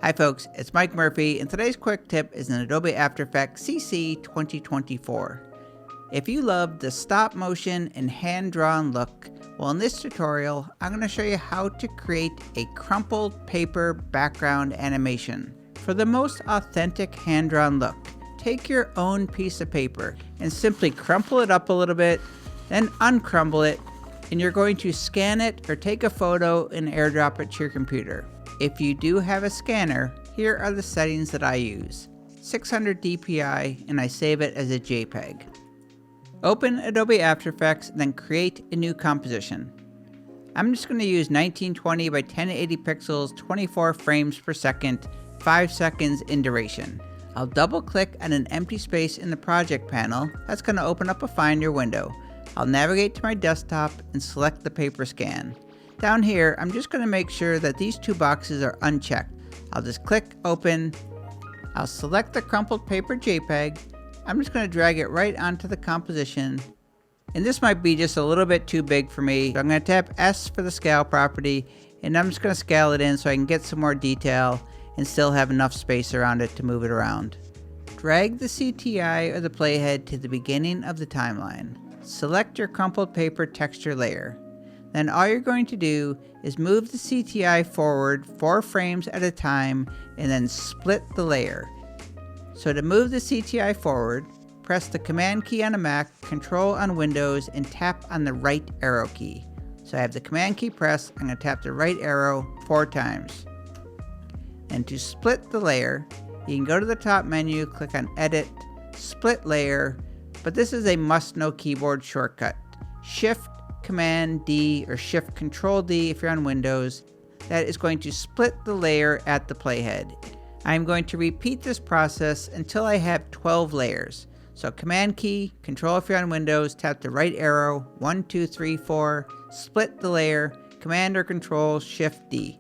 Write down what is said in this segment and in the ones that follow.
Hi folks, it's Mike Murphy, and today's quick tip is an Adobe After Effects CC 2024. If you love the stop motion and hand-drawn look, well, in this tutorial, I'm going to show you how to create a crumpled paper background animation. For the most authentic hand-drawn look, take your own piece of paper and simply crumple it up a little bit, then uncrumple it, and you're going to scan it or take a photo and airdrop it to your computer. If you do have a scanner, here are the settings that I use. 600 dpi, and I save it as a JPEG. Open Adobe After Effects, then create a new composition. I'm just going to use 1920 by 1080 pixels, 24 frames per second, 5 seconds in duration. I'll double click on an empty space in the project panel. That's going to open up a Finder window. I'll navigate to my desktop and select the paper scan. Down here, I'm just going to make sure that these two boxes are unchecked. I'll just click open. I'll select the crumpled paper JPEG. I'm just going to drag it right onto the composition. And this might be just a little bit too big for me. So I'm going to tap S for the scale property, and I'm just going to scale it in so I can get some more detail and still have enough space around it to move it around. Drag the CTI or the playhead to the beginning of the timeline. Select your crumpled paper texture layer. Then all you're going to do is move the CTI forward 4 frames at a time and then split the layer. So to move the CTI forward, press the Command key on a Mac, Control on Windows, and tap on the right arrow key. So I have the Command key pressed, I'm going to tap the right arrow 4 times. And to split the layer, you can go to the top menu, click on Edit, Split Layer, but this is a must-know keyboard shortcut. Shift Command D or Shift Control D if you're on Windows. That is going to split the layer at the playhead. I'm going to repeat this process until I have 12 layers. So Command key, Control if you're on Windows, tap the right arrow, 1, 2, 3, 4, split the layer, Command or Control, Shift D.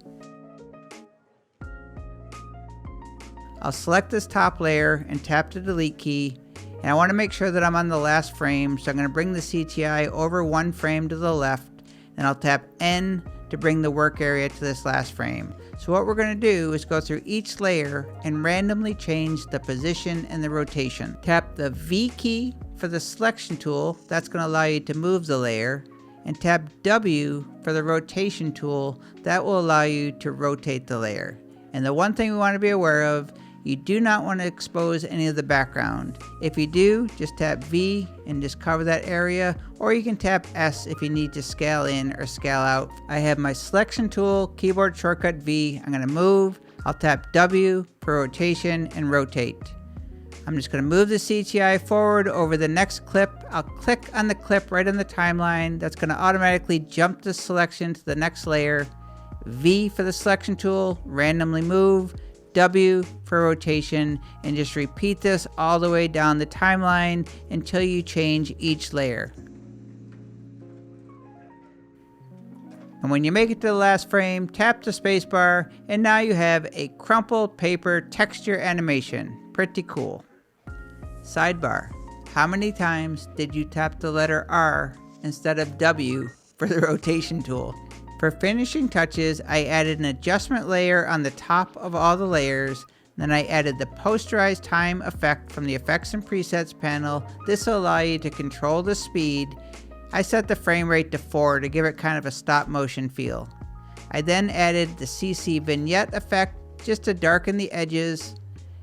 I'll select this top layer and tap the delete key. And I want to make sure that I'm on the last frame, so I'm going to bring the CTI over 1 frame to the left, and I'll tap N to bring the work area to this last frame. So what we're going to do is go through each layer and randomly change the position and the rotation. Tap the V key for the selection tool, that's going to allow you to move the layer, and tap W for the rotation tool, that will allow you to rotate the layer. And the one thing we want to be aware of, you do not want to expose any of the background. If you do, just tap V and just cover that area, or you can tap S if you need to scale in or scale out. I have my selection tool, keyboard shortcut V. I'm going to move. I'll tap W for rotation and rotate. I'm just going to move the CTI forward over the next clip. I'll click on the clip right on the timeline. That's going to automatically jump the selection to the next layer. V for the selection tool, randomly move. W for rotation, and just repeat this all the way down the timeline until you change each layer. And when you make it to the last frame, tap the spacebar, and now you have a crumpled paper texture animation. Pretty cool. Sidebar: how many times did you tap the letter R instead of W for the rotation tool? For finishing touches, I added an adjustment layer on the top of all the layers. Then I added the posterized time effect from the Effects and Presets panel. This will allow you to control the speed. I set the frame rate to 4 to give it kind of a stop motion feel. I then added the CC vignette effect just to darken the edges.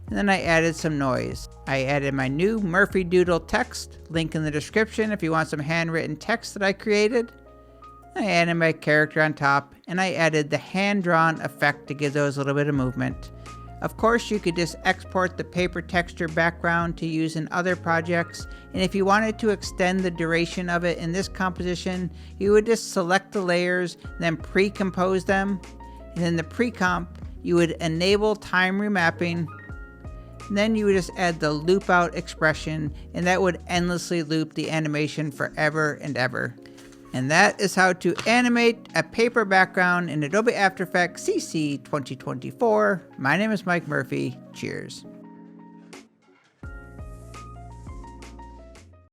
And then I added some noise. I added my new MurphyDoodle text, link in the description if you want some handwritten text that I created. I added my character on top, and I added the hand-drawn effect to give those a little bit of movement. Of course, you could just export the paper texture background to use in other projects, and if you wanted to extend the duration of it in this composition, you would just select the layers, then pre-compose them, and in the pre-comp, you would enable time remapping, and then you would just add the loop out expression, and that would endlessly loop the animation forever and ever. And that is how to animate a paper background in Adobe After Effects CC 2024. My name is Mike Murphy. Cheers.